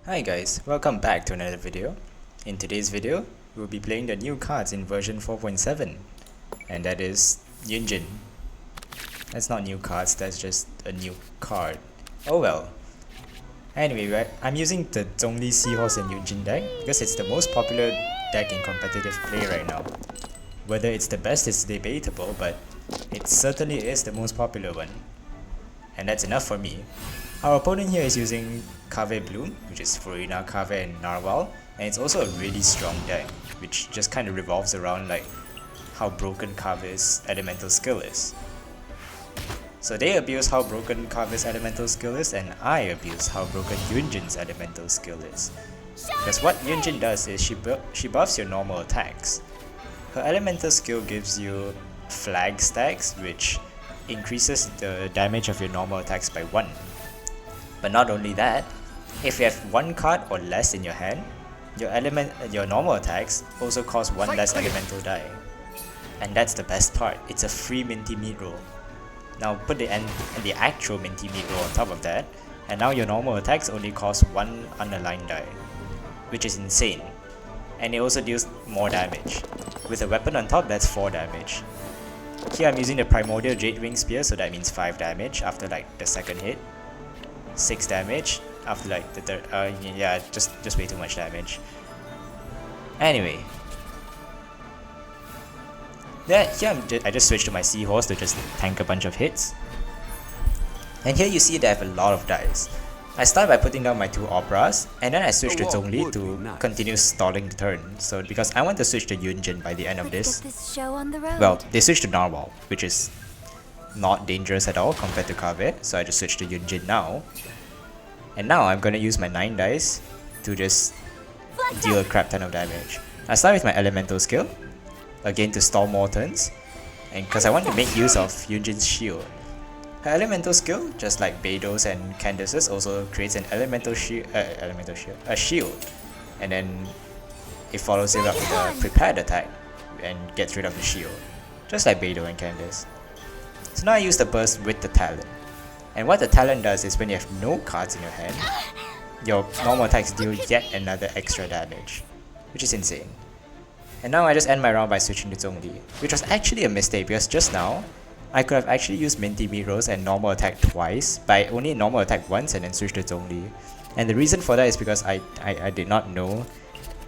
Hi guys, welcome back to another video. In today's video, we'll be playing the new cards in version 4.7, and that is Yunjin. That's not new cards, that's just a new card. Oh well. Anyway, right, I'm using the Zhongli Seahorse and Yunjin deck because it's the most popular deck in competitive play right now. Whether it's the best is debatable, but it certainly is the most popular one. And that's enough for me. Our opponent here is using Kave Bloom, which is Furina, Kave and Narwhal, and it's also a really strong deck, which just kind of revolves around like how broken Kave's elemental skill is. So they abuse how broken Kave's elemental skill is, and I abuse how broken Yunjin's elemental skill is. Because what Yunjin does is she buffs your normal attacks. Her elemental skill gives you flag stacks, which increases the damage of your normal attacks by 1. But not only that, if you have 1 card or less in your hand, your normal attacks also cost 1 less elemental die. And that's the best part, it's a free minty meat roll. Now put the actual minty meat roll on top of that, and now your normal attacks only cost 1 unaligned die, which is insane. And it also deals more damage. With a weapon on top, that's 4 damage. Here I'm using the Primordial Jade Wing Spear, so that means 5 damage after like the second hit. 6 damage after like the third, yeah, just way too much damage. Anyway. Here I just switched to my Seahorse to just tank a bunch of hits. And here you see that I have a lot of dice. I start by putting down my 2 Operas, and then I switch to Zhongli to continue stalling the turn. So because I want to switch to Yunjin by the end of this. Well, they switched to Narwhal, which is not dangerous at all compared to Kave, so I just switched to Yunjin now. And now I'm gonna use my 9 dice to just deal a crap ton of damage. I start with my elemental skill, again to stall more turns, and because I want to make use of Yunjin's shield. Her elemental skill, just like Beidou's and Candace's, also creates an a shield, and then it follows it up with a prepared attack and gets rid of the shield, just like Beidou and Candace. So now I use the burst with the talent. And what the talent does is when you have no cards in your hand, your normal attacks deal yet another extra damage, which is insane. And now I just end my round by switching to Zhongli, which was actually a mistake because just now, I could have actually used Minty Meat Rolls and normal attack twice, but I only normal attack once and then switched to Zhongli. And the reason for that is because I did not know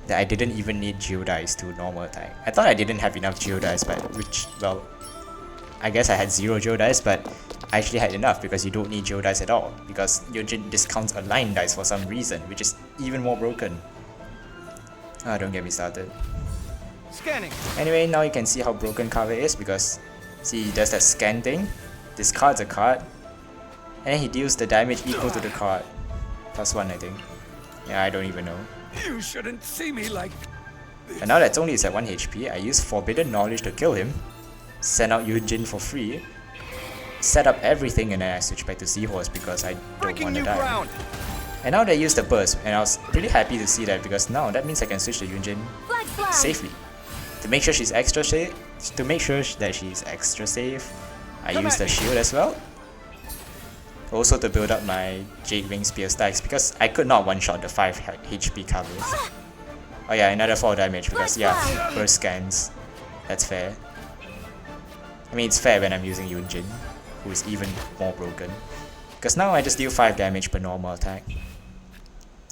that I didn't even need Geodice to normal attack. I thought I didn't have enough Geodice, but well, I guess I had 0 Geodice, but I actually had enough because you don't need Geodice at all, because Yunjin discounts aligned dice for some reason, which is even more broken. Ah, don't get me started. Scanning. Anyway, now you can see how broken Kave is because see, he does that scan thing, discards a card, and then he deals the damage equal to the card. +1 I think. Yeah, I don't even know. You shouldn't see me like this. And now that Zhongli is at 1 HP, I use Forbidden Knowledge to kill him, send out Yunjin for free, set up everything, and then I switch back to Seahorse because I don't want to die. Ground. And now they use the burst, and I was pretty happy to see that because now that means I can switch to Yunjin safely. To make sure she's extra safe, I use the shield as well. Also to build up my Jade Wing Spear stacks because I could not one-shot the 5 HP covers. Oh yeah, another 4 damage because yeah, burst scans. That's fair. I mean, it's fair when I'm using Yunjin, who is even more broken. Because now I just deal 5 damage per normal attack.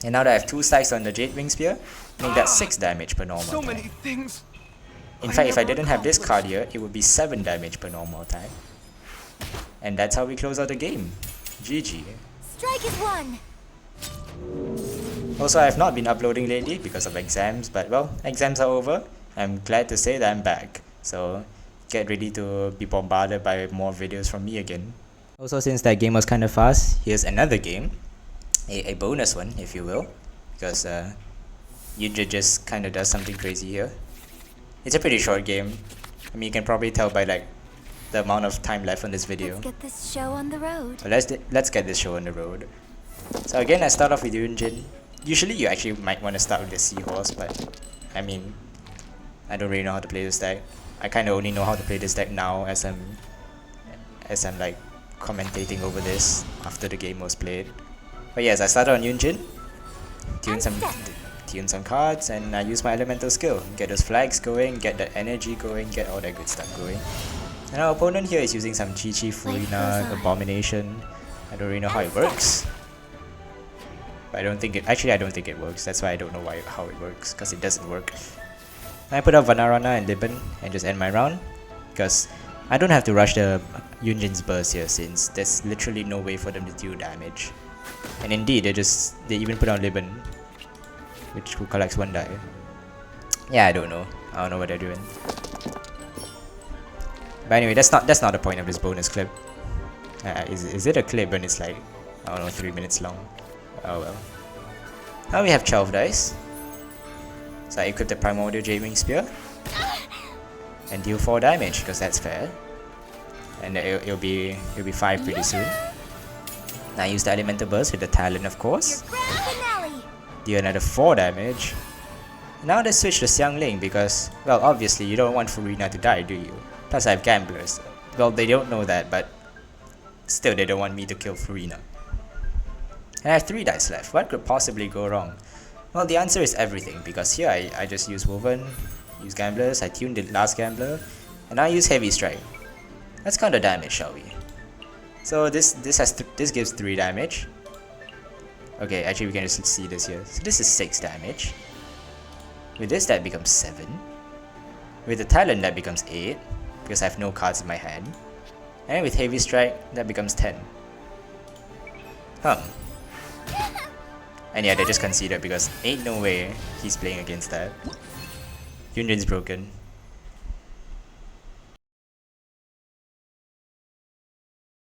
And now that I have 2 stacks on the Jade Wing Spear, make that 6 damage per normal So attack. many things. In fact, if I didn't have this card here, it would be 7 damage per normal attack. And that's how we close out the game. GG. Strike is one. Also, I have not been uploading lately because of exams, but well, exams are over. I'm glad to say that I'm back. So, get ready to be bombarded by more videos from me again. Also, since that game was kind of fast, here's another game. A bonus one, if you will. Because Yunjin just kind of does something crazy here. It's a pretty short game. I mean, you can probably tell by like the amount of time left on this video. Let's get this show on the road. But let's get this show on the road. So again, I start off with Yunjin. Usually you actually might want to start with the Seahorse, but I mean, I don't really know how to play this deck. I kind of only know how to play this deck now as I'm like commentating over this after the game was played. But yes, I started on Yunjin. tune some cards, and I use my elemental skill. Get those flags going, get that energy going, get all that good stuff going. And our opponent here is using some Chi-Chi, Furina, Abomination. I don't really know how it works. But I don't think it works. That's why I don't know how it works, because it doesn't work. I put up Vanarana and Libban and just end my round, because I don't have to rush the Yunjin's burst here, since there's literally no way for them to deal damage. And indeed, they even put on Libban, which collects 1 die. Yeah, I don't know what they're doing. But anyway, that's not the point of this bonus clip. Is it a clip when it's like, I don't know, 3 minutes long? Oh well. Now we have 12 dice. So I equip the Primordial Jade-Wing Spear and deal 4 damage, because that's fair. And it'll be 5 pretty soon. Now I use the Elemental Burst with the Talon, of course. Deal another 4 damage. Now let's switch to Xiangling, because, well, obviously you don't want Furina to die, do you? Plus I have Gamblers. Well, they don't know that, but still they don't want me to kill Furina. And I have 3 dice left. What could possibly go wrong? Well, the answer is everything, because here I just use Woven, use Gamblers, I tune the last Gambler, and I use Heavy Strike. Let's count the damage, shall we? So this gives 3 damage. Okay, actually we can just see this here. So this is 6 damage. With this, that becomes 7. With the Talon, that becomes 8, because I have no cards in my hand. And with Heavy Strike, that becomes 10. And yeah, they just conceded, because ain't no way he's playing against that. Yunjin's broken.